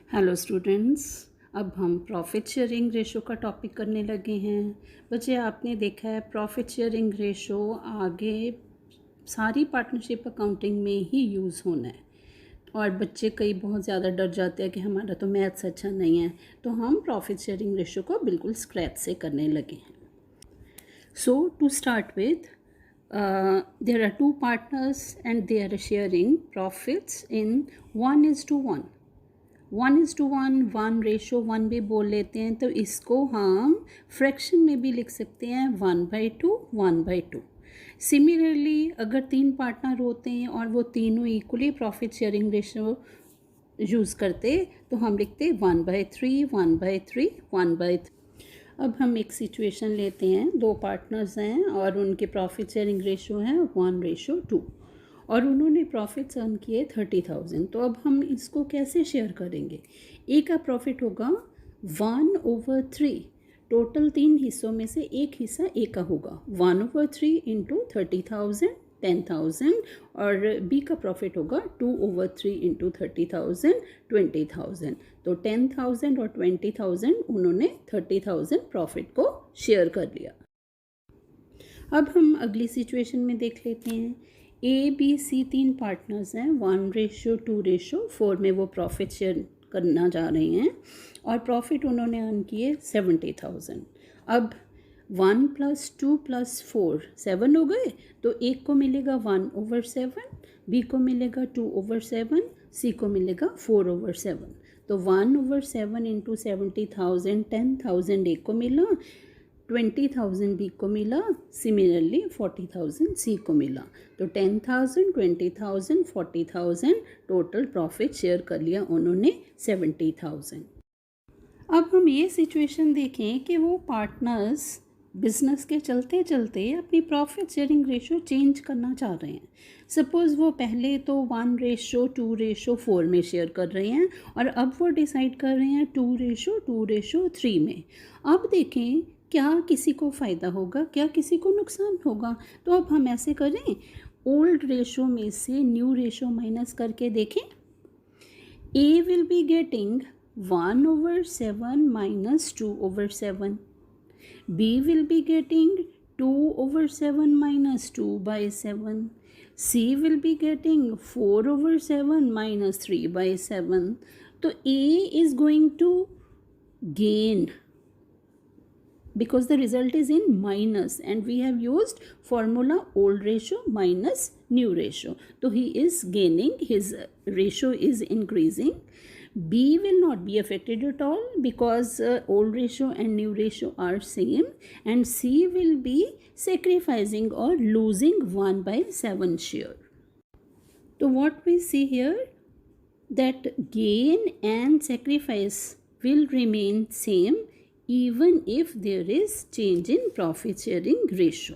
Hello students, अब हम profit sharing ratio का टॉपिक करने लगे हैं। बच्चे, आपने देखा है प्रॉफिट शेयरिंग रेशो आगे सारी पार्टनरशिप अकाउंटिंग में ही यूज़ होना है। और बच्चे कई बहुत ज़्यादा डर जाते हैं कि हमारा तो मैथ्स अच्छा नहीं है, तो हम प्रॉफिट शेयरिंग रेशो को बिल्कुल स्क्रैच से करने लगे हैं। So to start with, there are two partners and they are sharing profits in 1:1। 1:1, 1:1 भी बोल लेते हैं, तो इसको हम फ्रैक्शन में भी लिख सकते हैं 1/2, 1/2। सिमिलरली अगर 3 पार्टनर होते हैं और वो तीनों equally profit sharing ratio use करते तो हम लिखते 1/3, 1/3, 1/3। अब हम एक सिचुएशन लेते हैं, 2 पार्टनर्स हैं और उनके प्रॉफिट शेयरिंग रेशो है 1:2 और उन्होंने प्रॉफिट्स अर्न किए 30,000। तो अब हम इसको कैसे शेयर करेंगे? ए का प्रॉफिट होगा 1/3। टोटल 3 हिस्सों में से एक हिस्सा ए का होगा 1/3 इंटू 30,000, 10,000। और बी का प्रॉफिट होगा 2/3 इंटू 30,000, 20,000। तो 10,000 और 20,000 उन्होंने 30,000 प्रॉफिट को शेयर कर लिया। अब हम अगली सिचुएशन में देख लेते हैं। ए बी सी 3 पार्टनर्स हैं, 1:2:4 में वो प्रॉफिट शेयर करना जा रहे हैं और प्रॉफिट उन्होंने अर्न किए 70,000। अब 1 + 2 + 4 7 हो गए, तो एक को मिलेगा 1/7, बी को मिलेगा 2/7, सी को मिलेगा 4/7। तो 1/7 इंटू 70,000, 10,000 ए को मिला, 20,000 बी को मिला, सिमिलरली 40,000 सी को मिला। तो 10,000, 20,000, 40,000 टोटल प्रॉफिट शेयर कर लिया उन्होंने 70,000। अब हम ये सिचुएशन देखें कि वो पार्टनर्स बिजनेस के चलते चलते अपनी प्रॉफिट शेयरिंग रेशो चेंज करना चाह रहे हैं। सपोज़ वो पहले तो 1:2:4 में शेयर कर रहे हैं और अब वो डिसाइड कर रहे हैं 2:2:3 में। अब देखें क्या किसी को फ़ायदा होगा, क्या किसी को नुकसान होगा। तो अब हम ऐसे करें, ओल्ड रेशो में से न्यू रेशो माइनस करके देखें। ए will be getting 1/7 minus 2/7. B will be getting 2/7 minus 2/7. C will be getting 4/7 minus 3/7. तो A is going to gain because the result is in minus and we have used formula old ratio minus new ratio. So he is gaining, his ratio is increasing. B will not be affected at all because old ratio and new ratio are same, and C will be sacrificing or losing 1/7 share. So what we see here, that gain and sacrifice will remain same even if there is change in profit sharing ratio.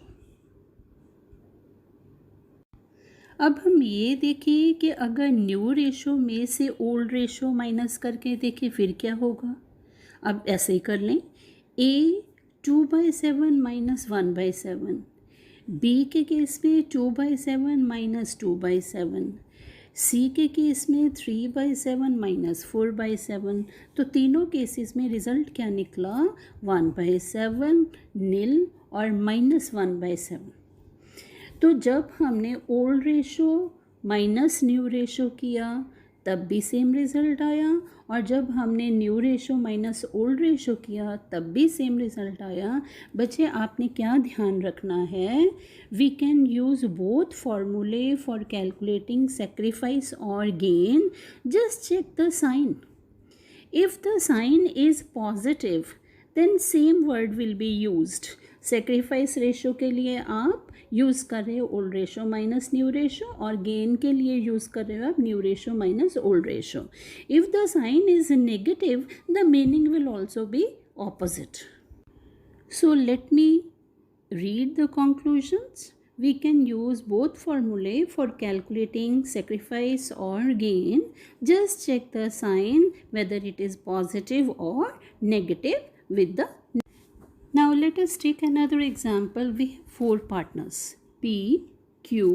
अब हम ये देखें कि अगर new ratio में से old ratio minus करके देखें फिर क्या होगा। अब ऐसे ही कर लें, ए 2/7 माइनस 1/7, बी के केस में 2/7 माइनस 2/7, सी के केस में 3/7 माइनस 4/7। तो तीनों केसेस में रिज़ल्ट क्या निकला, 1/7, नील और -1/7। तो जब हमने old ratio minus new ratio किया तब भी सेम रिज़ल्ट आया, और जब हमने new ratio minus old ratio किया तब भी सेम रिज़ल्ट आया। बच्चे, आपने क्या ध्यान रखना है, वी कैन यूज़ बोथ फॉर्मूले फॉर कैलकुलेटिंग सेक्रीफाइस और gain. Just check the sign. If the sign is positive, then same word will be used. Sacrifice ratio के लिए आप यूज़ कर रहे हो old ratio minus new ratio, और gain के लिए यूज़ कर रहे हो आप new ratio minus old ratio. If the sign is negative, the meaning will also be opposite. So let me read the conclusions. We can use both formulae for calculating sacrifice or gain. Just check the sign whether it is positive or negative with the. Now let us take another example. We have 4 partners, P, Q,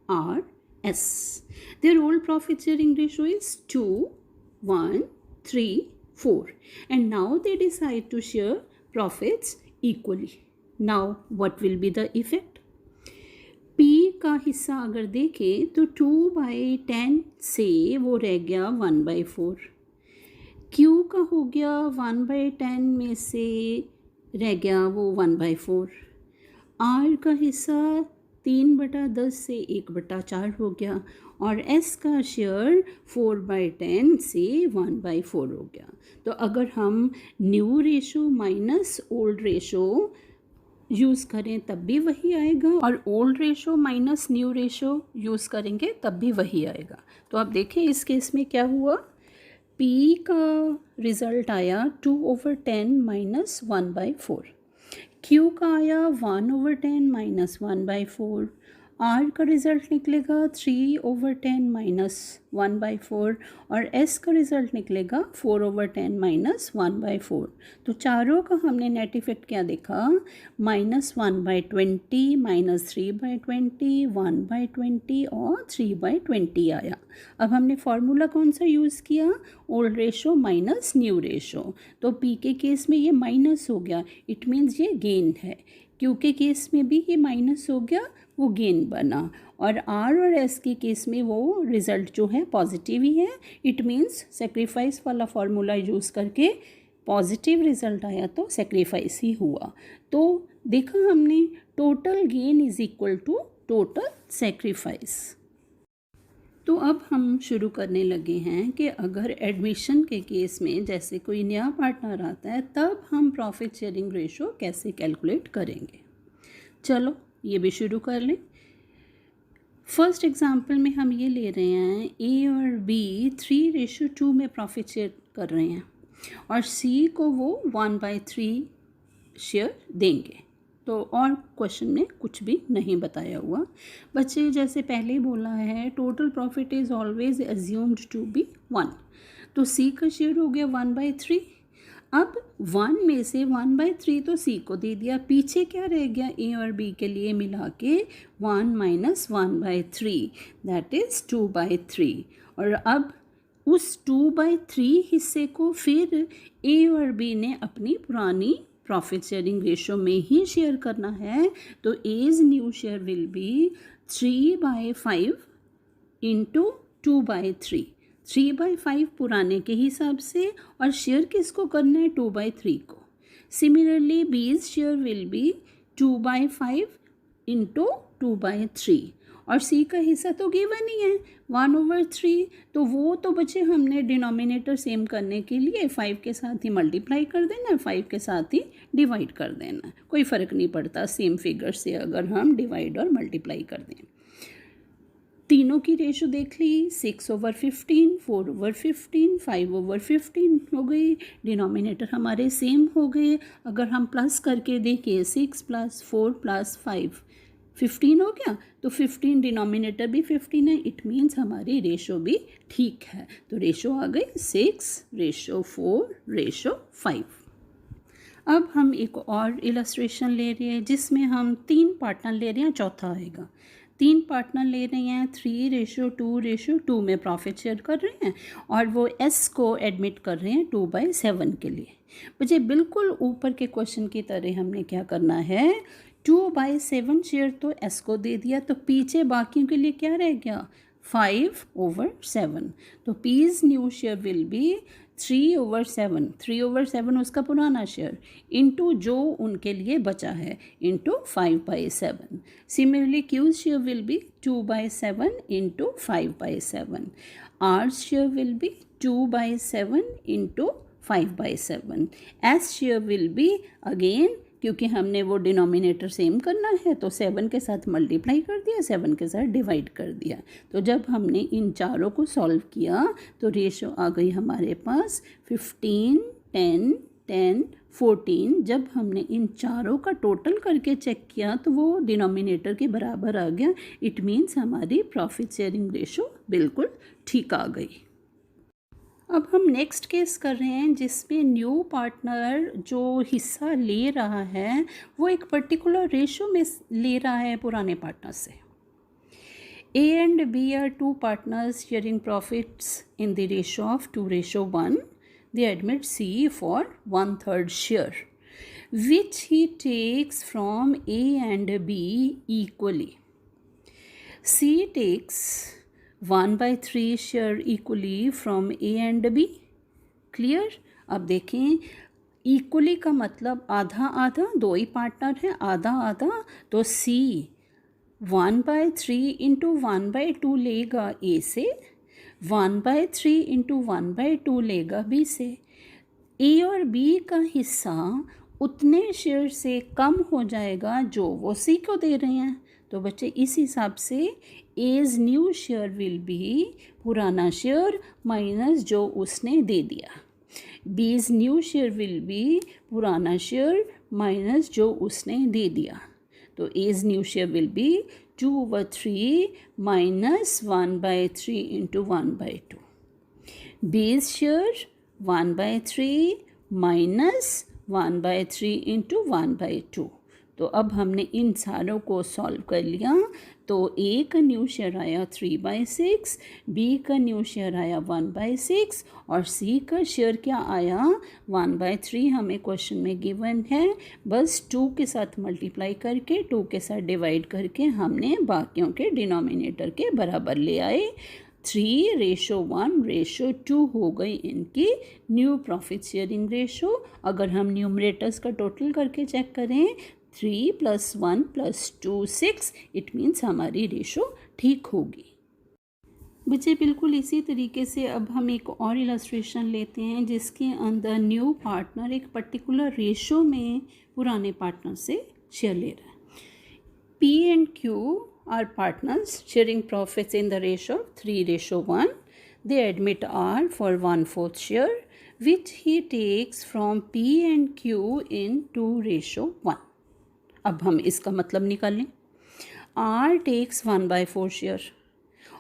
R, S. Their old profit sharing ratio is 2:1. 3, 4. And now they decide to share profits equally. Now what will be the effect? P का हिस्सा अगर देखें तो 2/10 से वो रह गया 1/4. Q का हो गया 1/10 में से रह गया वो 1/4. R का हिस्सा 3/10 से 1/4 हो गया और S का शेयर 4/10 से 1/4 हो गया. तो अगर हम new ratio minus old ratio use करें तब भी वही आएगा और old ratio minus new ratio use करेंगे तब भी वही आएगा. तो आप देखें इस केस में क्या हुआ. P का रिज़ल्ट आया 2/10 माइनस 1/4. Q का आया 1/10 माइनस 1/4. R का रिज़ल्ट निकलेगा 3/10 माइनस 1/4 और S का रिज़ल्ट निकलेगा 4/10 माइनस 1/4. तो चारों का हमने नेट इफेक्ट क्या देखा, -1/20 माइनस 3/20 1/20 और 3/20 आया. अब हमने फार्मूला कौन सा यूज़ किया, old ratio minus new ratio. तो P के केस में ये माइनस हो गया, इट मीन्स ये गेन है. Q के केस में भी ये माइनस हो गया, वो गेन बना. और R और S के केस में वो रिज़ल्ट जो है पॉजिटिव ही है. इट मीन्स सेक्रीफाइस वाला फार्मूला यूज़ करके पॉजिटिव रिज़ल्ट आया तो सेक्रीफाइस ही हुआ. तो देखा हमने total gain is equal to total sacrifice. तो अब हम शुरू करने लगे हैं कि अगर एडमिशन के केस में जैसे कोई नया पार्टनर आता है तब हम प्रॉफिट शेयरिंग रेशो कैसे कैलकुलेट करेंगे. चलो ये भी शुरू कर लें. फर्स्ट एग्जांपल में हम ये ले रहे हैं A और B 3:2 में प्रॉफिट शेयर कर रहे हैं और C को वो 1/3 शेयर देंगे. तो और क्वेश्चन में कुछ भी नहीं बताया हुआ. बच्चे जैसे पहले ही बोला है total profit is always assumed to be 1. तो C का शेयर हो गया 1/3. अब 1 में से 1/3 तो C को दे दिया, पीछे क्या रह गया A और B के लिए मिला के 1 माइनस 1/3 दैट इज़ 2/3. और अब उस 2/3 हिस्से को फिर A और B ने अपनी पुरानी प्रॉफिट शेयरिंग रेशो में ही शेयर करना है. तो A's new share will B 3/5 into 2/3. 3/5 पुराने के हिसाब से और शेयर किसको करना है, 2/3 को. Similarly B's share will B 2/5 into 2/3 और C का हिस्सा तो गिवन ही है 1/3. तो वो तो बच्चे हमने डिनोमिनेटर सेम करने के लिए 5 के साथ ही मल्टीप्लाई कर देना, 5 के साथ ही डिवाइड कर देना. कोई फ़र्क नहीं पड़ता सेम फिगर से अगर हम डिवाइड और मल्टीप्लाई कर दें. तीनों की रेशो देख ली, 6/15, 4/15, 5/15 हो गई. डिनोमिनेटर हमारे सेम हो गए. अगर हम प्लस करके देखें 6 + 4 + 5 15 हो गया. तो 15 डिनोमिनेटर भी 15 है, इट मीन्स हमारी रेशो भी ठीक है. तो रेशो आ गई 6:4:5. अब हम एक और इलस्ट्रेशन ले रहे हैं जिसमें हम 3 पार्टनर ले रहे हैं, चौथा आएगा. 3 पार्टनर ले रहे हैं 3:2:2 में प्रॉफिट शेयर कर रहे हैं और वो S को एडमिट कर रहे हैं 2/7 के लिए. मुझे बिल्कुल ऊपर के क्वेश्चन की तरह हमने क्या करना है, 2/7 शेयर तो S को दे दिया, तो पीछे बाकियों के लिए क्या रह गया, 5/7. तो P's new share will B 3/7. 3/7 उसका पुराना शेयर इंटू जो उनके लिए बचा है into 5/7. Similarly Q's share will B 2/7 into 5/7. R's share will B 2/7 into 5/7. S share will be again, क्योंकि हमने वो डिनोमिनेटर सेम करना है तो 7 के साथ मल्टीप्लाई कर दिया, 7 के साथ डिवाइड कर दिया. तो जब हमने इन चारों को सॉल्व किया तो रेशो आ गई हमारे पास 15, 10, 10, 14. जब हमने इन चारों का टोटल करके चेक किया तो वो डिनोमिनेटर के बराबर आ गया. इट मीन्स हमारी प्रॉफिट शेयरिंग रेशो बिल्कुल ठीक आ गई. अब हम नेक्स्ट केस कर रहे हैं जिसमें न्यू पार्टनर जो हिस्सा ले रहा है वो एक पर्टिकुलर रेशो में ले रहा है पुराने पार्टनर से. A and B are 2 partners sharing profits in the ratio of 2:1. they admit C for 1/3 share, which he takes from A and B equally. C takes 1/3 share equally from A and B. Clear? अब देखें, equally का मतलब आधा आधा, दो ही partner हैं, आधा आधा, तो C 1/3 इंटू 1/2 लेगा A से, 1/3 इंटू 1/2 लेगा B से. A और B का हिस्सा उतने शेयर से कम हो जाएगा जो वो C को दे रहे हैं. तो बच्चे इस हिसाब से A's new share will be पुराना शेयर माइनस जो उसने दे दिया. B's new share will be पुराना शेयर माइनस जो उसने दे दिया. तो A's new share will B 2/3 minus 1/3 into 1/2. B's share 1/3 minus 1/3 into 1/2. तो अब हमने इन सारों को सॉल्व कर लिया. तो A का न्यू शेयर आया 3/6, B का न्यू शेयर आया 1/6 और C का शेयर क्या आया 1/3. हमें क्वेश्चन में गिवन है, बस 2 के साथ मल्टीप्लाई करके 2 के साथ डिवाइड करके हमने बाकियों के डिनोमिनेटर के बराबर ले आए. 3:1:2 हो गई इनकी न्यू प्रॉफिट शेयरिंग रेशो. अगर हम न्यूमरेटर्स का टोटल करके चेक करें 3 + 1 + 2 6, इट मीन्स हमारी रेशो ठीक होगी. बच्चे बिल्कुल इसी तरीके से अब हम एक और इलस्ट्रेशन लेते हैं जिसके अंदर न्यू पार्टनर एक पर्टिकुलर रेशो में पुराने पार्टनर से शेयर ले रहा है. P and Q are partners sharing profits in the ratio 3:1. They admit R for 1/4 share, which he takes from P and Q in 2:1. अब हम इसका मतलब निकालें. R takes 1/4 शेयर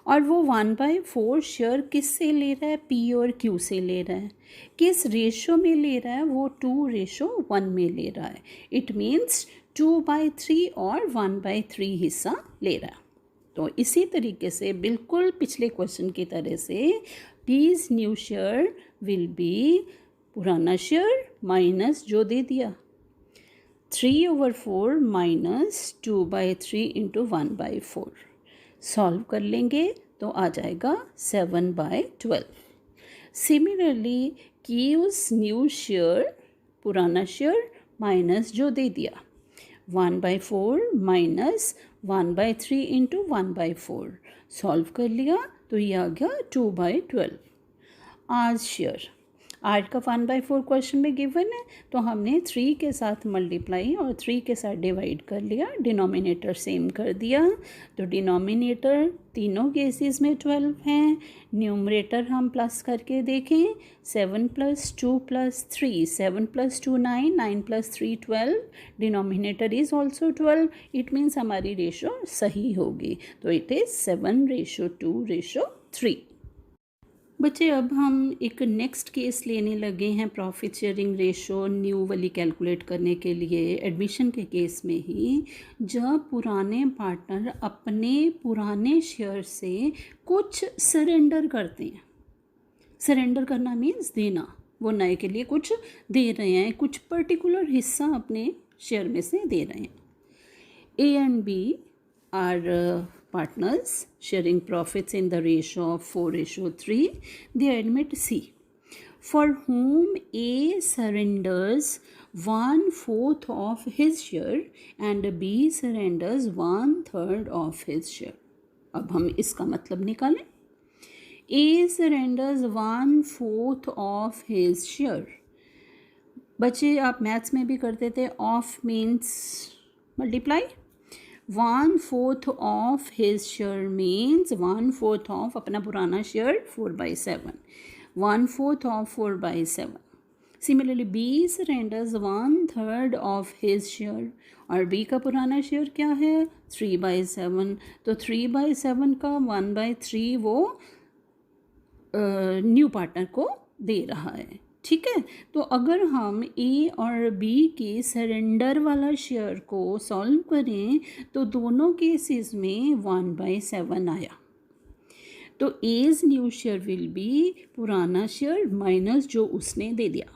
और वो 1/4 शेयर किस से ले रहा है, P और Q से ले रहा है. किस रेशो में ले रहा है, वो 2:1 में ले रहा है. इट मीन्स 2/3 और 1/3 हिस्सा ले रहा है. तो इसी तरीके से बिल्कुल पिछले क्वेश्चन की तरह से P's new share will be पुराना शेयर माइनस जो दे दिया 3/4 माइनस 2/3 इंटू 1/4. सॉल्व कर लेंगे तो आ जाएगा 7/12. सिमिलरली Q's न्यू शेयर पुराना शेयर माइनस जो दे दिया 1/4 माइनस 1/3 इंटू 1/4. सॉल्व कर लिया तो ये आ गया 2/12. आज शेयर आर का 1/4 क्वेश्चन में गिवन है, तो हमने 3 के साथ मल्टीप्लाई और 3 के साथ डिवाइड कर लिया, डिनोमिनेटर सेम कर दिया. तो डिनोमिनेटर तीनों केसेस में 12 हैं. न्यूमरेटर हम प्लस करके देखें 7 + 2 + 3, 7 + 2 9, 9 + 3 12. Denominator is also 12. It means हमारी रेशो सही होगी. तो इट इज़ 7:2:3. बच्चे अब हम एक नेक्स्ट केस लेने लगे हैं प्रॉफिट शेयरिंग रेशो न्यू वाली कैलकुलेट करने के लिए एडमिशन के केस में ही, जब पुराने पार्टनर अपने पुराने शेयर से कुछ सरेंडर करते हैं. सरेंडर करना मीन्स देना. वो नए के लिए कुछ दे रहे हैं, कुछ पर्टिकुलर हिस्सा अपने शेयर में से दे रहे हैं. A and B are partners sharing profits in the ratio of 4:3. They admit C, for whom A surrenders 1/4 of his share and B surrenders 1/3 of his share. अब हम इसका मतलब निकालें. A surrenders 1/4 of his share. बच्चे आप maths में भी करते थे, of means multiply. 1/4 of his share means 1/4 of अपना पुराना share 4/7. 1/4 of 4/7. Similarly, B surrenders 1/3 of his share और B का पुराना शेयर क्या है 3/7. तो 3/7 का 1/3 वो न्यू पार्टनर को दे रहा है. ठीक है. तो अगर हम ए और बी के सरेंडर वाला शेयर को सॉल्व करें तो दोनों केसेस में 1/7 आया. तो as new share will be पुराना शेयर माइनस जो उसने दे दिया,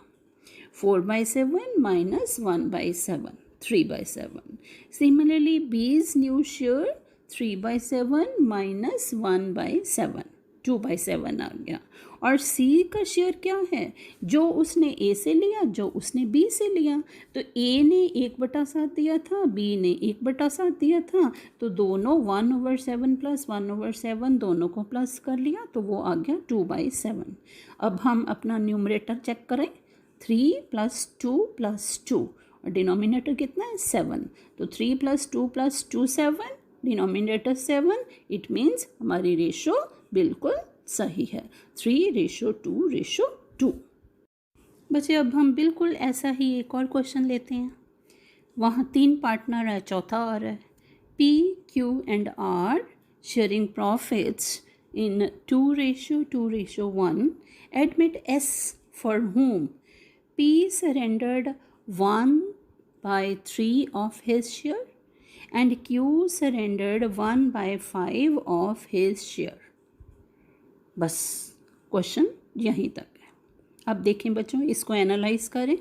4/7 minus 1/7, 3/7. Similarly, B's new share 3/7 minus 1/7, 2/7 आ गया. और C का शेयर क्या है, जो उसने A से लिया, जो उसने B से लिया. तो A ने 1/7 दिया था, B ने 1/7 दिया था, तो दोनों 1/7 प्लस 1/7 दोनों को प्लस कर लिया, तो वो आ गया 2/7. अब हम अपना न्यूमरेटर चेक करें. 3 + 2 + 2 और डिनोमिनेटर कितना है 7. तो 3 + 2 + 2 7, डिनोमिनेटर 7. इट मीन्स हमारी रेशो बिल्कुल सही है, 3:2:2. बच्चे अब हम बिल्कुल ऐसा ही एक और क्वेश्चन लेते हैं. वहाँ 3 पार्टनर है, चौथा आ रहा है. P, Q and R sharing profits in 2:2:1. Admit S for whom P surrendered 1/3 of his share and Q surrendered 1/5 of his share. बस क्वेश्चन यहीं तक है. अब देखें बच्चों, इसको एनालाइज करें.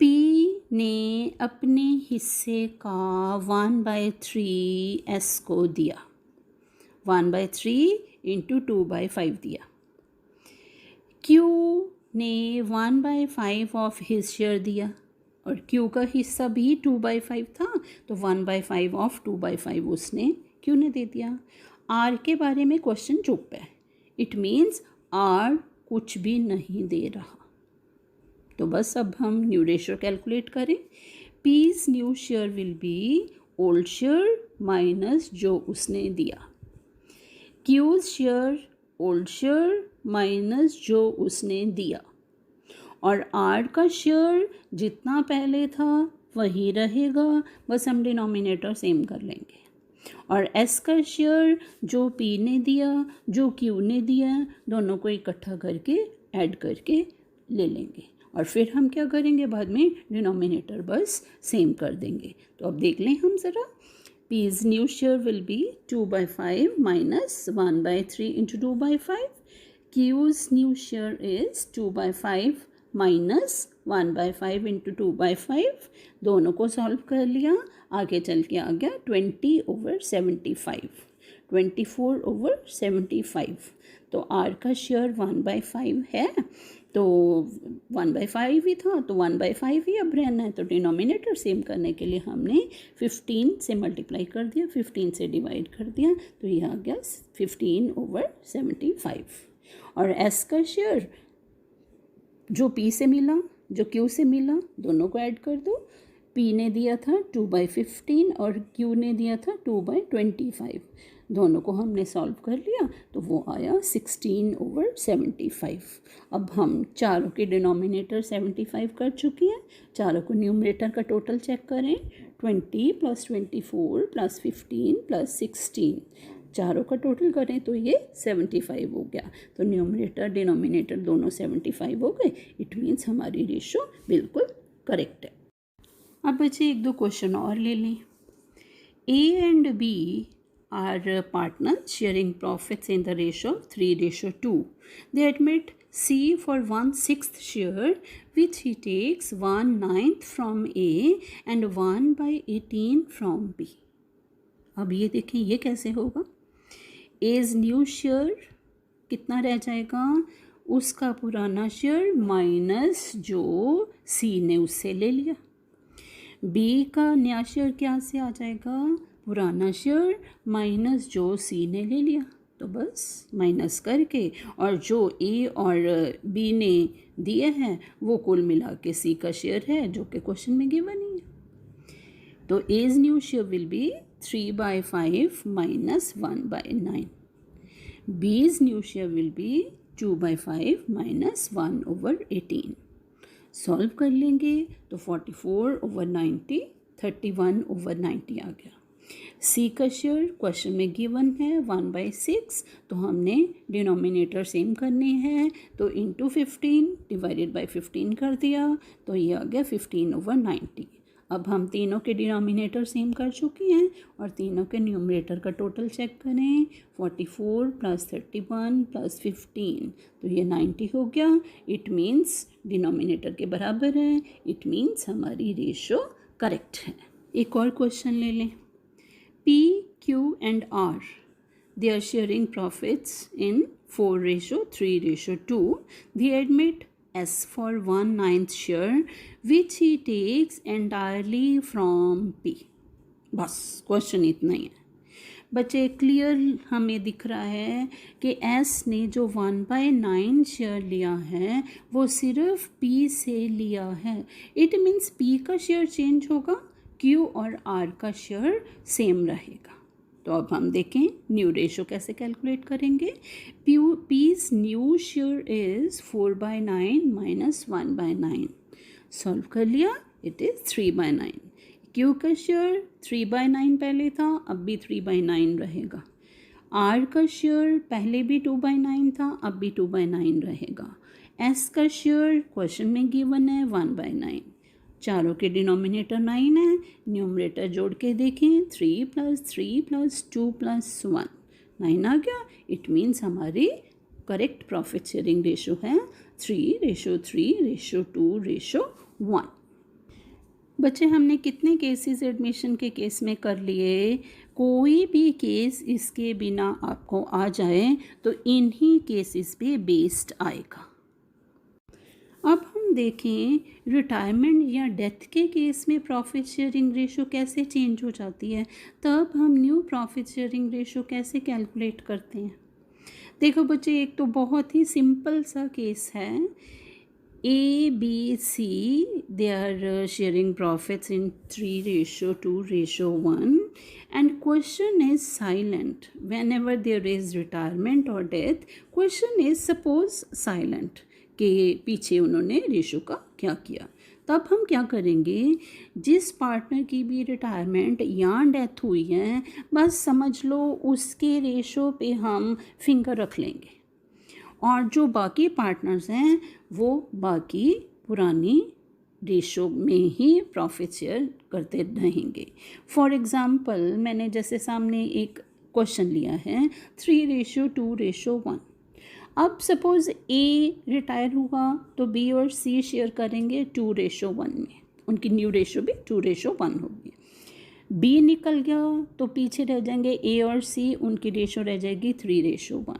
P ने अपने हिस्से का 1/3 S को दिया, 1/3 × 2/5 दिया. Q ने 1/5 ऑफ हिज शेयर दिया और Q का हिस्सा भी 2/5 था, तो 1/5 ऑफ 2/5 उसने Q ने दे दिया. R के बारे में क्वेश्चन चुप है. इट मीन्स R कुछ भी नहीं दे रहा. तो बस अब हम न्यू रेशियो कैलकुलेट करें. P's new share will be old share minus जो उसने दिया. Q's share old share minus जो उसने दिया. और R का शेयर जितना पहले था वही रहेगा, बस हम डिनोमिनेटर सेम कर लेंगे. और S का शेयर जो P ने दिया, जो Q ने दिया, दोनों को इकट्ठा करके ऐड करके ले लेंगे. और फिर हम क्या करेंगे, बाद में डिनोमिनेटर बस सेम कर देंगे. तो अब देख लें हम ज़रा. P's new share will be 2/5 minus 1/3 × 2/5. Q's new share is 2/5 minus 1/5 × 2/5. दोनों को सॉल्व कर लिया. आगे चल के आ गया 20/75, 24/75. तो R का शेयर 1/5 है, तो 1/5 ही था, तो 1/5 ही अब रहना है. तो डिनोमिनेटर सेम करने के लिए हमने 15 से मल्टीप्लाई कर दिया, 15 से डिवाइड कर दिया, तो ये आ गया 15/75. और S का शेयर जो P से मिला, जो Q से मिला, दोनों को ऐड कर दो. P ने दिया था 2/15 और Q ने दिया था 2/25. दोनों को हमने सॉल्व कर लिया, तो वो आया 16/75. अब हम चारों के डिनोमिनेटर 75 कर चुके हैं. चारों को न्यूमरेटर का टोटल चेक करें. 20 + 24 + 15 + 16, चारों का टोटल करें तो ये 75 हो गया. तो न्यूमरेटर डिनोमिनेटर दोनों 75 हो गए. इट मीन्स हमारी रेशो बिल्कुल करेक्ट है. अब बच्चे एक दो क्वेश्चन और ले लें. A and B are partners sharing profits in the ratio 3:2. They admit C for 1/6 share, which he takes 1/9 from A and 1/18 from B. अब ये देखें, ये कैसे होगा. A's न्यू शेयर कितना रह जाएगा, उसका पुराना शेयर माइनस जो C ने उससे ले लिया. B का नया शेयर क्या से आ जाएगा, पुराना शेयर माइनस जो C ने ले लिया. तो बस माइनस करके, और जो A और B ने दिए हैं वो कुल मिला के C का शेयर है, जो कि क्वेश्चन में गिवन ही है. तो A's new share will B 3/5 minus 1/9. B's new share will be 2/5 minus 1/18. Solve कर लेंगे तो 44/90, 31/90 आ गया. C का शेयर क्वेश्चन में गिवन है 1/6, तो हमने डिनोमिनेटर सेम करने हैं, तो इंटू 15 डिवाइडेड बाई 15 कर दिया, तो ये आ गया 15/90. अब हम तीनों के डिनोमिनेटर सेम कर चुके हैं और तीनों के न्यूमरेटर का टोटल चेक करें। 44 + 31 + 15 तो ये 90 हो गया। इट मीन्स डिनोमिनेटर के बराबर है, इट मीन्स हमारी रेशो करेक्ट है। एक और क्वेश्चन ले लें। P, Q and R, they are sharing profits in 4:3:2. They admit S for 1/9 share which he takes entirely from P. बस क्वेश्चन इतना ही है बच्चे। क्लियर हमें दिख रहा है कि S ने जो 1/9 शेयर लिया है वो सिर्फ P से लिया है। इट मीन्स P का शेयर चेंज होगा, Q और R का शेयर सेम रहेगा। तो अब हम देखें न्यू रेशो कैसे कैलकुलेट करेंगे। P's new share is 4/9 - 1/9। Solve कर लिया, इट इज़ 3/9। Q का शेयर 3/9 पहले था, अब भी 3/9 रहेगा। R का शेयर पहले भी 2/9 था, अब भी 2/9 रहेगा। S का शेयर क्वेश्चन में गिवन है 1/9। चारों के डिनोमिनेटर 9 है, न्यूमरेटर जोड़ के देखें 3 + 3 + 2 + 1 9 आ गया। इट मीन्स हमारी करेक्ट प्रॉफिट शेयरिंग रेशो है 3:3:2:1। बच्चे हमने कितने केसेस एडमिशन के केस में कर लिए। कोई भी केस इसके बिना आपको आ जाए तो इन्हीं केसेस पे बेस्ड आएगा। अब हम देखें रिटायरमेंट या डेथ के केस में प्रॉफिट शेयरिंग रेशो कैसे चेंज हो जाती है। तब हम न्यू प्रॉफिट शेयरिंग रेशो कैसे कैलकुलेट करते हैं। देखो बच्चे, एक तो बहुत ही सिंपल सा केस है। A, B, C, they are sharing profits in 3:2:1 and question is silent. Whenever there is retirement or death, question is suppose silent कि पीछे उन्होंने रेशो का क्या किया। तब हम क्या करेंगे, जिस पार्टनर की भी रिटायरमेंट या डेथ हुई है बस समझ लो उसके रेशो पे हम फिंगर रख लेंगे और जो बाकी पार्टनर्स हैं वो बाकी पुरानी रेशो में ही प्रॉफिट शेयर करते रहेंगे। फॉर एग्ज़ाम्पल मैंने जैसे सामने एक क्वेश्चन लिया है 3:2:1। अब सपोज़ A रिटायर हुआ तो B और C शेयर करेंगे 2:1 में, उनकी न्यू रेशो भी 2:1 होगी। B निकल गया तो पीछे रह जाएंगे A और C, उनकी रेशो रह जाएगी 3:1।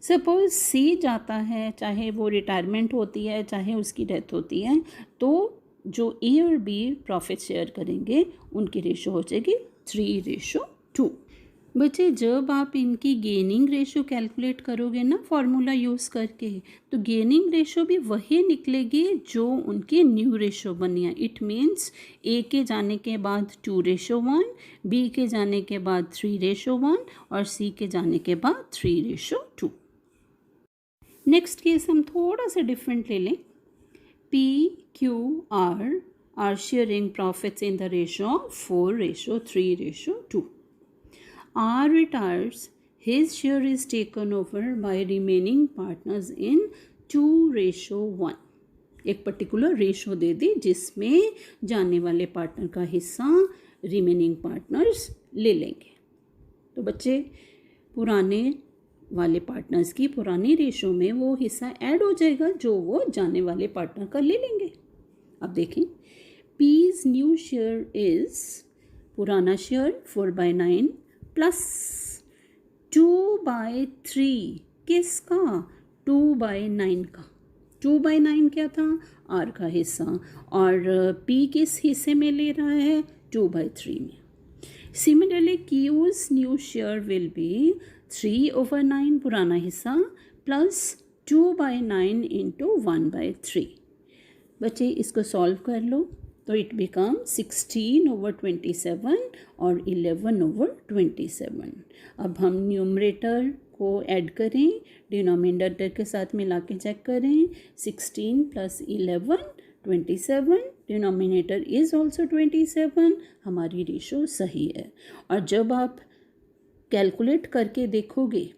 सपोज़ C जाता है, चाहे वो रिटायरमेंट होती है चाहे उसकी डेथ होती है, तो जो A और B प्रॉफिट शेयर करेंगे उनकी रेशो हो जाएगी 3:2। बच्चे जब आप इनकी गेनिंग रेशो कैलकुलेट करोगे ना फॉर्मूला यूज़ करके, तो गेनिंग रेशो भी वही निकलेगी जो उनकी न्यू रेशो बनी है। इट मीन्स A के जाने के बाद 2:1, B के जाने के बाद 3:1 और C के जाने के बाद 3:2। नेक्स्ट केस हम थोड़ा सा डिफरेंट ले लें। P, Q, R are sharing profits in the ratio of 4:3:2. R retires, his share is taken over by remaining partners in 2:1। एक पर्टिकुलर रेशो दे दी जिसमें जाने वाले पार्टनर का हिस्सा रिमेनिंग पार्टनर्स ले लेंगे। तो बच्चे पुराने वाले पार्टनर्स की पुरानी रेशो में वो हिस्सा ऐड हो जाएगा जो वो जाने वाले पार्टनर का ले लेंगे। अब देखें P's न्यू शेयर इज़ पुराना शेयर 4/9 प्लस 2/3 किसका 2/9 का। 2/9 क्या था R का हिस्सा और P किस हिस्से में ले रहा है 2/3 में। Similarly Q's new share will B 3/9 पुराना हिस्सा प्लस 2/9 इंटू 1/3। बच्चे इसको सॉल्व कर लो तो इट बिकम 16/27 और 11/27। अब हम न्यूमरेटर को ऐड करें, डिनोमिनेटर के साथ मिला के चेक करें। 16 + 11 27, डिनोमिनेटर इज़ ऑल्सो 27। हमारी रेशो सही है। और जब आप कैलकुलेट करके देखोगे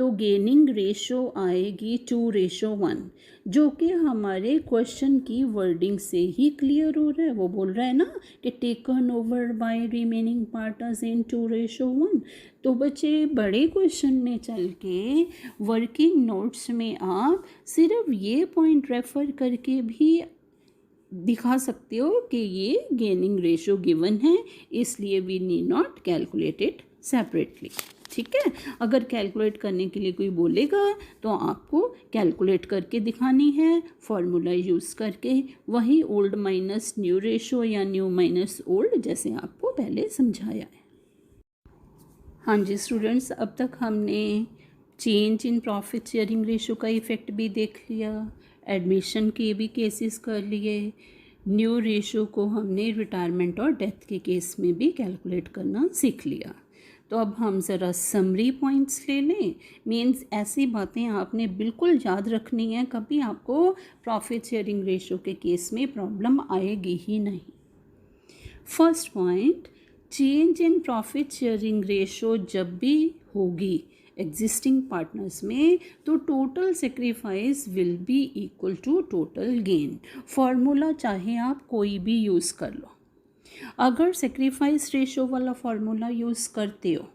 तो गेनिंग रेशो आएगी 2:1, जो कि हमारे क्वेश्चन की वर्डिंग से ही क्लियर हो रहा है। वो बोल रहा है ना कि taken over by remaining partners in 2:1। तो बच्चे बड़े क्वेश्चन में चल के वर्किंग नोट्स में आप सिर्फ ये पॉइंट रेफर करके भी दिखा सकते हो कि ये गेनिंग रेशो गिवन है, इसलिए we need not calculate it separately. ठीक है, अगर कैलकुलेट करने के लिए कोई बोलेगा तो आपको कैलकुलेट करके दिखानी है, फॉर्मूला यूज़ करके, वही ओल्ड माइनस न्यू रेशो या न्यू माइनस ओल्ड, जैसे आपको पहले समझाया है। हाँ जी स्टूडेंट्स, अब तक हमने change in profit sharing ratio का इफ़ेक्ट भी देख लिया, एडमिशन के भी केसेस कर लिए, न्यू रेशो को हमने रिटायरमेंट और डेथ के केस में भी कैलकुलेट करना सीख लिया। तो अब हम ज़रा समरी पॉइंट्स ले लें। मीन्स ऐसी बातें आपने बिल्कुल याद रखनी है, कभी आपको प्रॉफिट शेयरिंग रेशो के केस में प्रॉब्लम आएगी ही नहीं। First point, change in profit sharing ratio जब भी होगी एग्जिस्टिंग पार्टनर्स में, तो total sacrifice will be equal to total gain. Formula चाहे आप कोई भी यूज़ कर लो। अगर सेक्रीफाइस रेशो वाला फॉर्मूला यूज़ करते हो,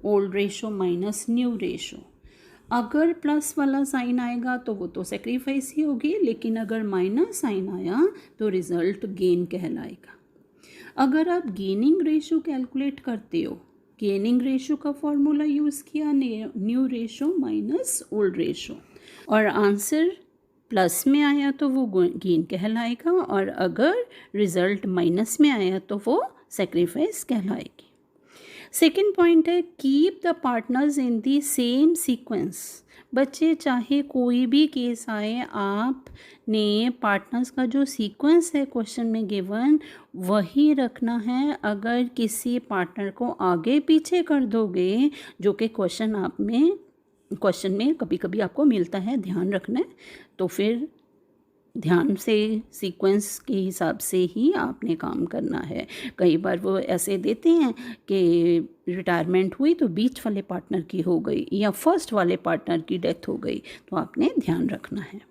old ratio minus new ratio, अगर प्लस वाला साइन आएगा तो वो तो सेक्रीफाइस ही होगी, लेकिन अगर माइनस साइन आया तो रिज़ल्ट गेन कहलाएगा। अगर आप गेनिंग रेशो कैलकुलेट करते हो, गेनिंग रेशो का फॉर्मूला यूज़ किया new ratio minus old ratio, और आंसर प्लस में आया तो वो गेन कहलाएगा, और अगर रिज़ल्ट माइनस में आया तो वो सेक्रीफाइस कहलाएगी। सेकंड पॉइंट है, keep the partners in the same sequence. बच्चे चाहे कोई भी केस आए, आपने पार्टनर्स का जो सीक्वेंस है क्वेश्चन में गिवन वही रखना है। अगर किसी पार्टनर को आगे पीछे कर दोगे, जो कि क्वेश्चन में कभी कभी आपको मिलता है, ध्यान रखना है, तो फिर ध्यान से सीक्वेंस के हिसाब से ही आपने काम करना है। कई बार वो ऐसे देते हैं कि रिटायरमेंट हुई तो बीच वाले पार्टनर की हो गई या फर्स्ट वाले पार्टनर की डेथ हो गई, तो आपने ध्यान रखना है।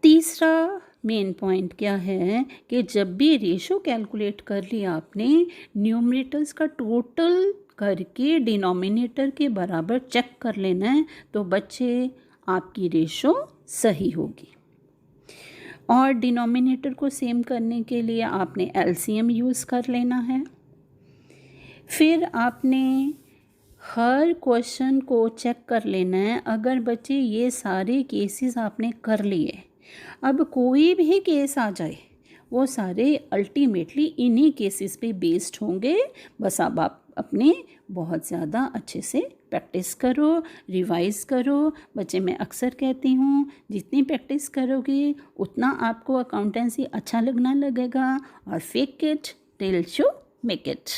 तीसरा मेन पॉइंट क्या है कि जब भी रेशो कैलकुलेट कर लिया आपने, न्यूमरेटर्स का टोटल करके डिनोमिनेटर के बराबर चेक कर लेना है, तो बच्चे आपकी रेशो सही होगी। और डिनोमिनेटर को सेम करने के लिए आपने एलसीएम यूज़ कर लेना है। फिर आपने हर क्वेश्चन को चेक कर लेना है। अगर बच्चे ये सारे केसेस आपने कर लिए, अब कोई भी केस आ जाए, वो सारे अल्टीमेटली इन्हीं केसेस पे बेस्ड होंगे। बस अब आप अपने बहुत ज़्यादा अच्छे से प्रैक्टिस करो, रिवाइज़ करो। बच्चे, मैं अक्सर कहती हूँ, जितनी प्रैक्टिस करोगे उतना आपको अकाउंटेंसी अच्छा लगना लगेगा। और fake it till you make it.